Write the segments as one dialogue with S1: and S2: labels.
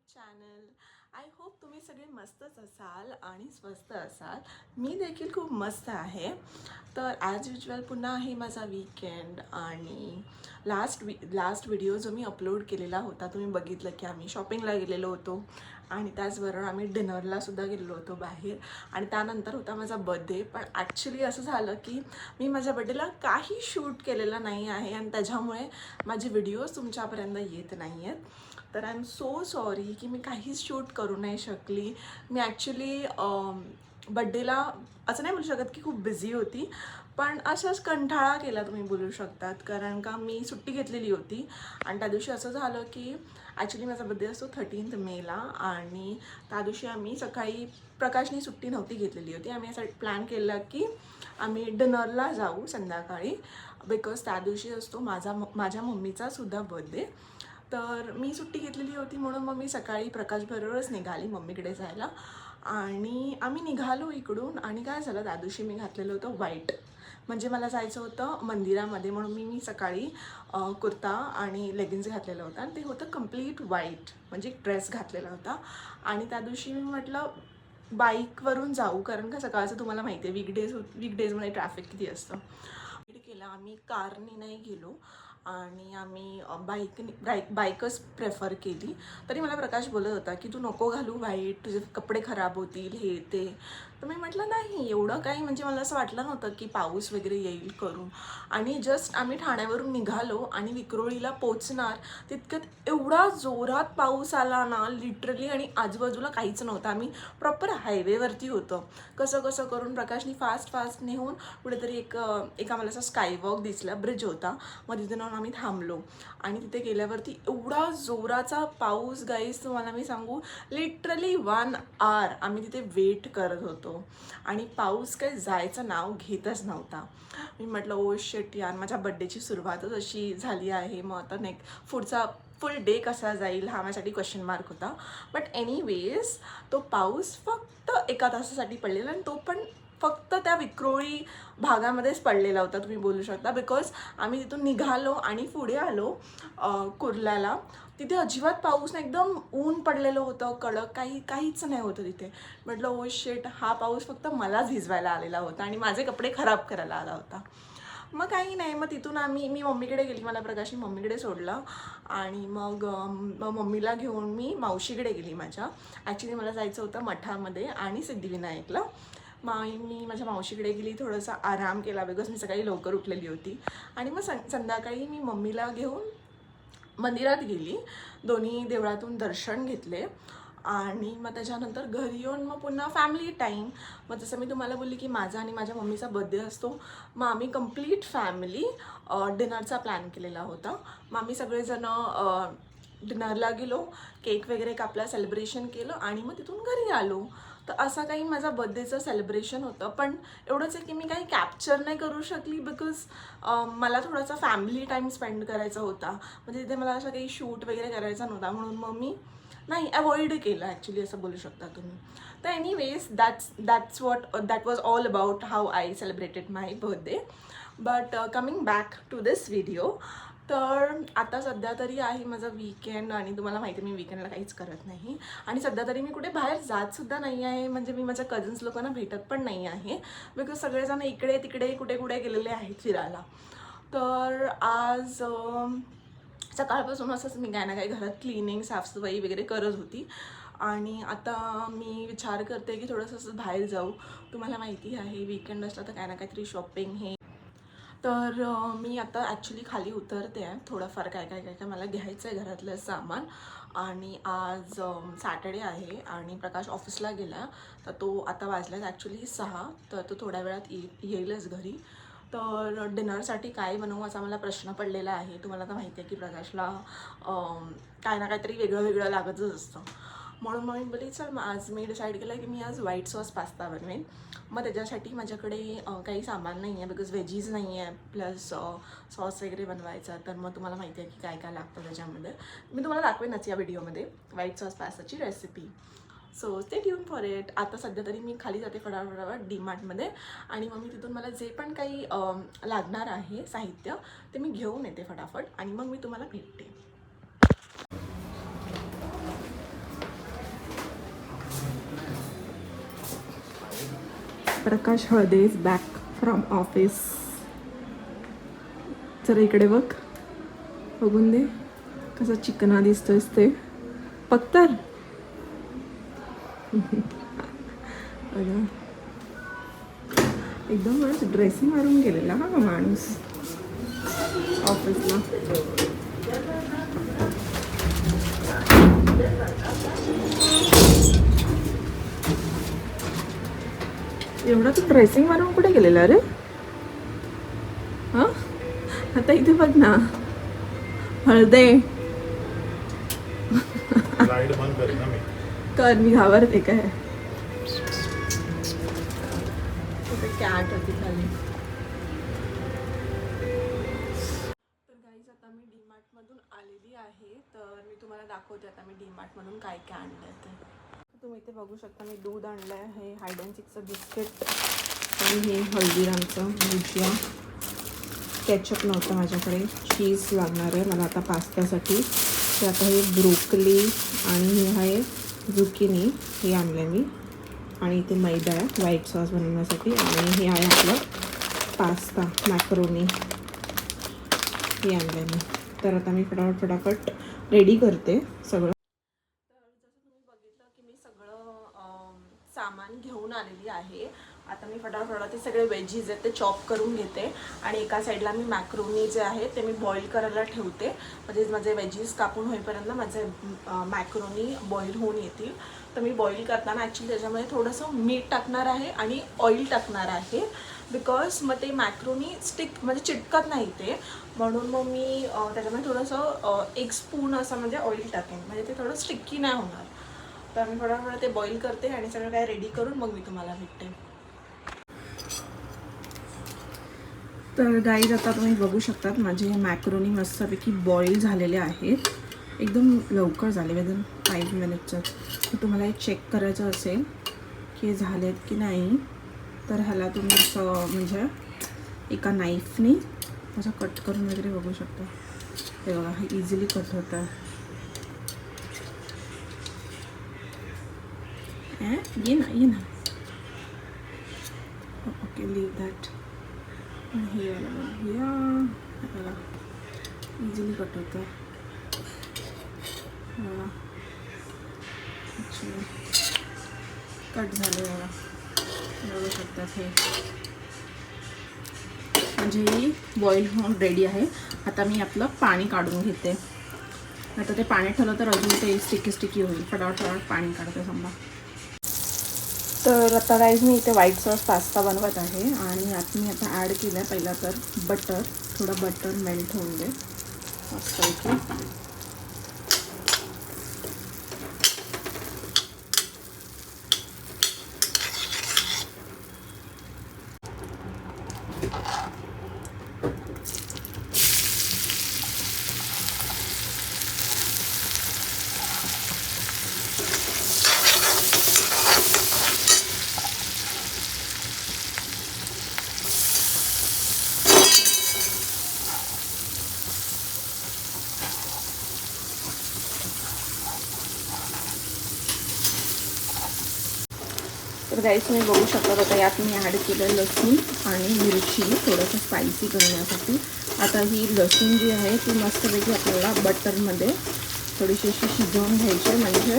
S1: Channel. I hope तुम्ही सगळे मस्तच असाल आणि स्वस्त असाल. मी देखील खूप मस्त आहे. तर ॲज युजल पुन्हा आहे माझा वीकेंड आणि लास्ट व्हिडिओ जो मी अपलोड केलेला होता तुम्ही बघितलं की आम्ही शॉपिंगला गेलेलो होतो आणि त्याचबरोबर आम्ही डिनरलासुद्धा गेलेलो होतो बाहेर आणि त्यानंतर होता माझा बड्डे. पण ॲक्च्युली असं झालं की मी माझ्या बड्डेला काही शूट केलेलं नाही आहे आणि त्याच्यामुळे माझे व्हिडिओज तुमच्यापर्यंत येत नाही आहेत. तर आय एम सो सॉरी की मी काहीच शूट करू नाही शकली. मी ॲक्च्युली बड्डेला असं नाही बोलू शकत की खूप बिझी होती, पण असंच कंटाळा केला तुम्ही बोलू शकतात. कारण का मी सुट्टी घेतलेली होती आणि त्या दिवशी असं झालं की ॲक्च्युली माझा बड्डे असतो 13 मेला आणि त्या दिवशी आम्ही सकाळी प्रकाशनी सुट्टी नव्हती घेतलेली होती. आम्ही असं प्लॅन केला की आम्ही डिनरला जाऊ संध्याकाळी, बिकॉज त्या दिवशी असतो माझ्या मम्मीचा सुद्धा बर्थडे. तर मी सुट्टी घेतलेली होती म्हणून मग मी सकाळी प्रकाशबरोबरच निघाली मम्मीकडे जायला आणि आम्ही निघालो इकडून. आणि काय झालं, त्या दिवशी मी घातलेलं होतं व्हाईट, म्हणजे मला जायचं होतं मंदिरामध्ये म्हणून मी सकाळी कुर्ता आणि लेगिन्स घातलेलं होतं आणि ते होतं कम्प्लीट व्हाईट, म्हणजे ड्रेस घातलेला होता. आणि त्या दिवशी मी म्हटलं बाईकवरून जाऊ, कारण का सकाळचं तुम्हाला माहिती आहे वीकडेजमध्ये ट्रॅफिक किती असतं. केला आम्ही कारने नाही गेलो आणि आम्ही बाईकच प्रेफर केली. तरी मला प्रकाश बोलत होता की तू नको घालू व्हाईट, तुझे कपडे खराब होतील हे ते. तर मी म्हटलं नाही एवढं काही, म्हणजे मला असं वाटलं नव्हतं की पाऊस वगैरे येईल करून. आणि जस्ट आम्ही ठाण्यावरून निघालो आणि विक्रोळीला पोचणार तितक्यात एवढा जोरात पाऊस आला ना लिटरली, आणि आजूबाजूला काहीच नव्हतं. आम्ही प्रॉपर हायवेवरती होतं. कसं करून प्रकाशनी फास्ट नेऊन कुठेतरी एक आम्हाला असं स्कायवॉक दिसला, ब्रिज होता, मग तिथे जाऊन आम्ही थांबलो. आणि तिथे गेल्यावरती एवढा जोराचा पाऊस गाईस, तुम्हाला मी सांगू लिटरली 1 आवर आम्ही तिथे वेट करत होतो आणि पाऊस काही जायचं नाव घेतच नव्हता. मी म्हटलं ओ शिट यार, माझ्या बड्डेची सुरुवातच अशी झाली आहे, मग आता पुढचा फुल डे कसा जाईल हा माझ्यासाठी क्वेश्चन मार्क होता. बट एनिवेज तो पाऊस फक्त एका तासासाठी पडलेला आणि तो पण फक्त त्या विक्रोळी भागामध्येच पडलेला होता तुम्ही बोलू शकता. बिकॉज आम्ही तिथून निघालो आणि पुढे आलो कुर्ल्याला, तिथे अजिबात पाऊस नाही, एकदम ऊन पडलेलं होतं कडक, काहीच नाही होतं तिथे. म्हटलं ओ शेट, हा पाऊस फक्त मलाच भिजवायला आलेला होता आणि माझे कपडे खराब करायला आला होता. मग काही नाही, मग तिथून मी मम्मीकडे गेली, मला प्रकाशनी मम्मीकडे सोडलं आणि मग मम्मीला घेऊन मी मावशीकडे गेली माझ्या. ॲक्च्युली मला जायचं होतं मठामध्ये आणि सिद्धिविनायकला. मी माझ्या मावशीकडे गेली, थोडासा आराम केला बिकॉज मी सकाळी लवकर उठलेली होती. आणि मग संध्याकाळी मी मम्मीला घेऊन मंदिरात गेली, दोन्ही देवळातून दर्शन घेतले आणि मग त्याच्यानंतर घरी येऊन मग पुन्हा फॅमिली टाईम. मग जसं मी तुम्हाला बोलली की माझा आणि माझ्या मम्मीचा बर्थडे असतो, मग आम्ही कंप्लीट फॅमिली डिनरचा प्लॅन केलेला होता. मग आम्ही सगळेजणं डिनरला गेलो, केक वगैरे कापला, सेलिब्रेशन केलं आणि मग तिथून घरी आलो. तर असा काही माझा बर्थडेचं सेलिब्रेशन होतं. पण एवढंच आहे की मी काही कॅप्चर नाही करू शकली बिकॉज मला थोडासा फॅमिली टाईम स्पेंड करायचा होता, म्हणजे तिथे मला असं काही शूट वगैरे करायचा नव्हता, म्हणून मग मी नाही अवॉइड केलं ॲक्च्युली, असं बोलू शकता तुम्ही. तर anyways that was all about how I celebrated my birthday. But coming back to this video, तर आता सध्या तरी आहे माझा वीकेंड आणि तुम्हाला माहिती आहे मी वीकेंडला काहीच करत नाही आणि सध्या तरी मी कुठे बाहेर जातसुद्धा नाही आहे, म्हणजे मी माझ्या कझन्स लोकांना भेटत पण नाही आहे बिकॉज सगळेजण इकडे तिकडे कुठे गेलेले आहेत फिरायला. तर आज सकाळपासून असंच मी काय ना काय घरात क्लिनिंग, साफसफाई वगैरे करत होती आणि आता मी विचार करते की थोडंसं असं बाहेर जाऊ. तुम्हाला माहिती आहे वीकेंड असला तर काय ना काहीतरी शॉपिंग हे. तर मी आता ॲक्च्युली खाली उतरते आहे, थोडंफार काय मला घ्यायचं आहे घरातलं सामान. आणि आज सॅटर्डे आहे आणि प्रकाश ऑफिसला गेला, तर तो आता वाजल्यात ॲक्च्युली 6, तर तो थोड्या वेळात येईलच घरी. तर डिनरसाठी काय बनवू असा मला प्रश्न पडलेला आहे. तुम्हाला तर माहिती आहे की प्रकाशला काय ना काहीतरी वेगळं लागतच असतं, म्हणून मग मी बोलली चल मग आज मी डिसाईड केलं की मी आज व्हाईट सॉस पास्ता बनवेन. मग त्याच्यासाठी माझ्याकडे काही सामान नाही आहे बिकॉज व्हेजीज नाही आहे, प्लस सॉस वगैरे बनवायचा. तर मग तुम्हाला माहिती आहे की काय काय लागतं त्याच्यामध्ये, मी तुम्हाला दाखवेनच या व्हिडिओमध्ये व्हाईट सॉस पास्ताची recipe. So stay tuned for it. आता सध्या तरी मी खाली जाते फटाफट डीमार्टमध्ये आणि मग मी तिथून मला जे पण काही लागणार आहे साहित्य ते मी घेऊन येते फटाफट आणि मग मी तुम्हाला भेटते. प्रकाश हळदे इज बॅक फ्रॉम ऑफिस. जरा इकडे बघ, बघून दे कसा चिकना दिसतोयस ते. पत्तर एकदम माणूस ड्रेसिंग मारून गेलेला हा माणूस ऑफिसला. एवढा तू ड्रेसिंग मारून कुठे गेलेला रे? हा, आता इथे बघ ना, हळदे कर, मी घाबरते काय. कॅट होती खाली. तर गाईज आता मी डीमार्ट मधून आलेली आहे. तर मी तुम्हाला दाखवते आता मी डीमार्ट मधून काय काय आणलं ते. तुम्ही इथे बघू शकता मी दूध आणलं आहे, हाईड अँड सीकचं बिस्किट आणि हे हल्दीरामचं भुजिया. केचप नव्हतं माझ्याकडे, चीज लागणार आहे मला आता पास्त्यासाठी. तर आता हे ब्रोकली आणि हे आहे झुकिनी, हे आणलं मी. आणि इथे मैदा आहे व्हाईट सॉस बनवण्यासाठी. आणि हे आहे आपलं पास्ता मॅक्रोनी, हे आणलं आहे मी. तर आता मी फटाफट रेडी करते सगळं. तर जसं तुम्ही बघितलं की मी सगळं सामान घेऊन आलेली आहे. आता मी फटाफट ते सगळे वेजीज आहेत ते चॉप करून घेते. आणि एका साईडला मी मॅक्रोनी जे आहे ते मी बॉईल करायला ठेवते. म्हणजे माझे वेजीज कापून होईपर्यंत माझे मॅक्रोनी बॉईल होऊन येतील. तर मी बॉईल करताना ॲक्च्युली त्याच्यामध्ये थोडंसं मीठ टाकणार आहे आणि ऑइल टाकणार आहे. बिकॉज मग ते मॅक्रोनी स्टिक म्हणजे चिटकत नाही ते, म्हणून मग मी त्याच्यामध्ये थोडंसं 1 स्पून असं म्हणजे ऑइल टाकेन, म्हणजे ते थोडं स्टिक्की नाही होणार. तर मी थोडं ते बॉईल करते आणि सगळं काय रेडी करून मग मी तुम्हाला भेटते. तर गाईज आता तुम्ही बघू शकतात माझे मॅक्रोनी मस्तपैकी बॉईल झालेले आहेत. एकदम लवकर झाले, विदिन 5 मिनिटचं. तर तुम्हाला हे चेक करायचं असेल की झालेत की नाही, तर ह्याला तुम्ही असं म्हणजे एका नाईफने असं कट करून वगैरे बघू शकता. हे बघा, हे इझिली कट होतं. ये ना ओके, लीव दॅट. हे या बघा, इझिली कट होतं. कट झाले बघा, बघू शकतात. हे म्हणजे ही बॉईल होऊन रेडी आहे. आता मी आपलं पाणी काढून घेते. आता ते पाणी ठेवलं तर अजून ते स्टिकी होईल. फटाफट पाणी काढते समजा. तर आता गाईज मी इथे व्हाईट सॉस पास्ता बनवत आहे. आणि यात मी आता ॲड केलं आहे पहिला तर बटर. थोडं बटर मेल्ट होऊन दे मस्तपैकी. तर गाईस तुम्ही बघू शकता आता यात मी ॲड केलं लसूण आणि मिरची थोडंसं स्पायसी करण्यासाठी. आता ही लसूण जी आहे ती मस्तपैकी आपल्याला बटरमध्ये थोडीशी अशी शिजवून घ्यायची, म्हणजे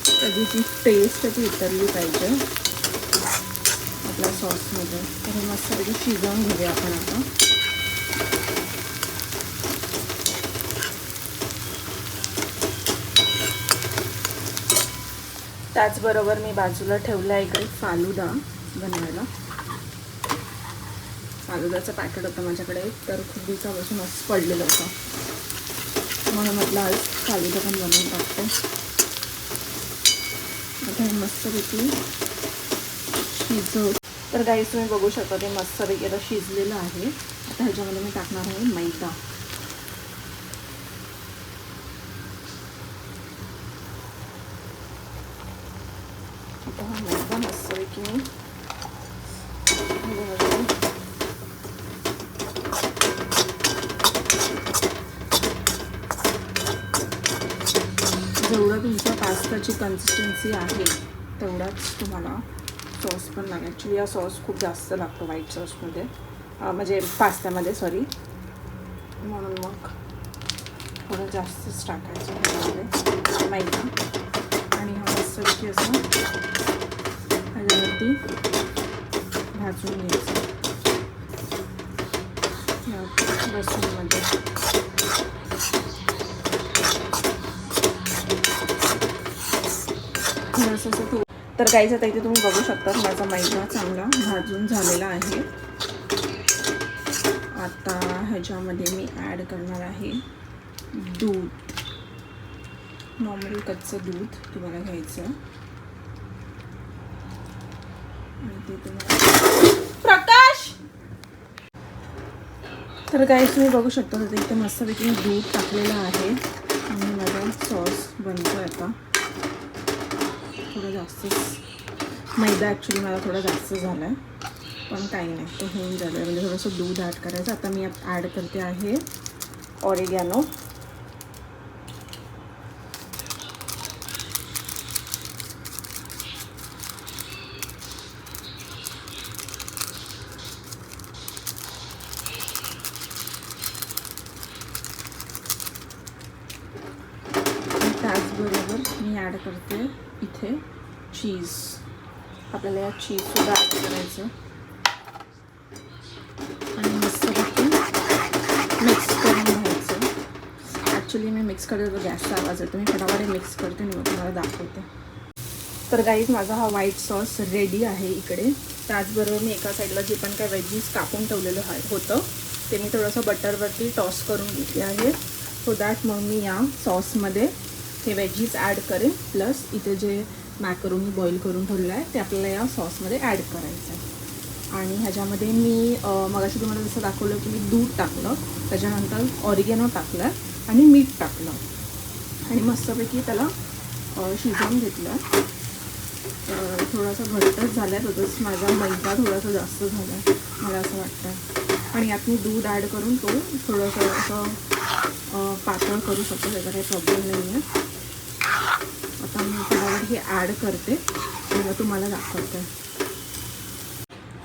S1: त्याची जी टेस्ट ती उतरली पाहिजे आपल्या सॉसमध्ये. तर हे मस्तपैकी शिजवून घेऊया आपण आता. त्याचबरोबर मी बाजूला ठेवला इकडे फालुदा बनवायला. फालुदाचं पॅकेट होतं माझ्याकडे, तर खूप दिवसापासून असं पडलेलं होतं, म्हणून म्हटलं आज फालुदा पण बनवून टाकते. आता हे मस्तपैकी शिजव. तर गाईस तुम्ही बघू शकता ते मस्तपैकी आता शिजलेलं आहे. आता ह्याच्यामध्ये मी टाकणार आहे मैदा. आता हा मैदा मस्तपैकी मी जेवढं तुमच्या पास्ताची कन्सिस्टन्सी आहे तेवढाच तुम्हाला सॉस पण लागेल. ॲक्च्युली हा सॉस खूप जास्त लागतो व्हाईट सॉसमध्ये, म्हणजे पास्त्यामध्ये सॉरी, म्हणून मग थोडं जास्तच टाकायचं ह्याच्यामध्ये मैदा. आणि हा मस्तपैकी असं ह्याच्यावरती भाजून घ्यायचं लसूणमध्ये. थोडंसं असं तर गाईज आता इथे तुम्ही बघू शकता माझा मैदा चांगला भाजून झालेला आहे. आता ह्याच्यामध्ये मी ॲड करणार आहे दूध. नॉर्मल कच्चं दूध तुम्हाला घ्यायचं आणि ते तुम्हाला प्रकाश. तर गाईज तुम्ही बघू शकता आता इथे मस्तपैकी दूध टाकलेलं आहे आणि माझा सॉस बनतो आहे. आता थोडं जास्तच मैदा ॲक्च्युली मला थोडा जास्त झाला आहे, पण काही नाही, तो होऊन झालं. म्हणजे थोडंसं दूध ॲड करायचं. आता मी ॲड करते आहे ऑरिगॅनो. त्याचबरोबर मी ॲड करते इथे चीज. आपल्याला या चीजसुद्धा ॲड करायचं आणि मस्तपैकी मिक्स करून घ्यायचं. ॲक्च्युली मी मिक्स करते तर गॅसचा आवाज येतो, मी फटाफट मिक्स करते आणि मग तुम्हाला दाखवते. तर गाईज माझा हा व्हाईट सॉस रेडी आहे इकडे. त्याचबरोबर मी एका साईडला जे पण काय वेजीस कापून ठेवलेलं होतं ते मी थोडंसं बटरवरती टॉस करून घेतले आहे. सो दॅट मग मी या सॉसमध्ये हे वेजीस ॲड करेन. प्लस इथे जे मॅकरोनी बॉईल करून ठेवलेलं आहे ते आपल्याला या सॉसमध्ये ॲड करायचं आहे. आणि ह्याच्यामध्ये मी मगाशी तुम्हाला जसं दाखवलं की मी दूध टाकलं, त्याच्यानंतर ऑरिगॅनो टाकलं आणि मीठ टाकलं आणि मस्तपैकी त्याला शिजवून घेतलं. तर थोडासा घट्टच झाला आहे, तसंच माझा मैदा थोडासा जास्त झाला आहे मला असं वाटतं. आणि यात मी दूध ॲड करून तो थोडंसं असं पातळ करू शकतो, त्याचा काही प्रॉब्लेम नाही आहे. आता मी त्यावर हे ॲड करते आणि मग तुम्हाला दाखवते.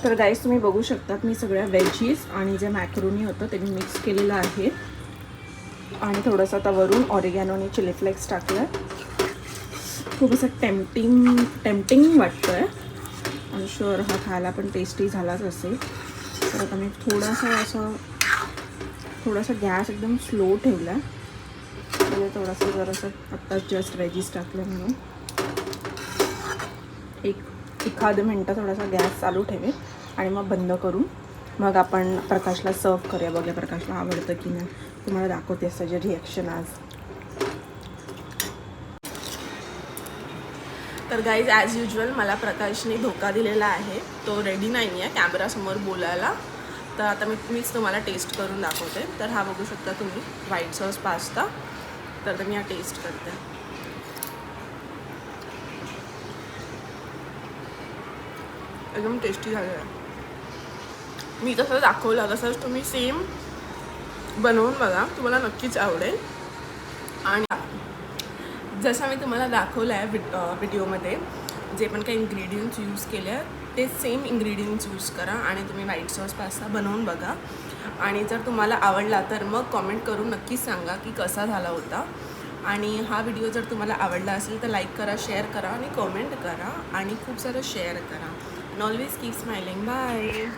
S1: तर गाईज तुम्ही बघू शकतात मी सगळ्या वेजीस आणि जे मॅक्रोनी होतं ते मी मिक्स केलेलं आहे आणि थोडंसं आता वरून ऑरिगॅनो आणि चिली फ्लेक्स टाकलं आहे. खूप असं टेम्पटिंग वाटतं आहे. आय एम शुअर हा खायला पण टेस्टी झालाच असेल. तर आता मी थोडासा गॅस एकदम स्लो ठेवला आहे, म्हणजे थोडंसं जरासं आत्ताच जस्ट वेजीस टाकलं म्हणून एखादं मिनटं थोडासा गॅस चालू ठेवेल आणि मग बंद करून मग आपण प्रकाशला सर्व करूया. बघूया प्रकाशला आवडतं की नाही, तुम्हाला दाखवते त्याचे रिॲक्शन आज. तर गाईज ॲज युजल मला प्रकाशने धोका दिलेला आहे, तो रेडी नाही आहे कॅमेरासमोर बोलायला. तर आता मीच तुम्हाला टेस्ट करून दाखवते. तर हा बघू शकता तुम्ही व्हाईट सॉस पास्ता. तर मी हा टेस्ट करते. एकदम टेस्टी झालेलं आहे. मी तसं दाखवलं तसंच तुम्ही सेम बनवून बघा, तुम्हाला नक्कीच आवडेल. आणि जसं मी तुम्हाला दाखवलं आहे व्हिडिओमध्ये जे पण काही इन्ग्रेडियंट्स यूज केले आहेत ते सेम इन्ग्रेडियंट्स यूज करा आणि तुम्ही व्हाईट सॉस पास्ता बनवून बघा. आणि जर तुम्हाला आवडला तर मग कॉमेंट करून नक्कीच सांगा की कसा झाला होता. आणि हा व्हिडिओ जर तुम्हाला आवडला असेल तर लाईक करा, शेअर करा आणि कॉमेंट करा आणि खूप सारं शेअर करा. And always keep smiling. Bye.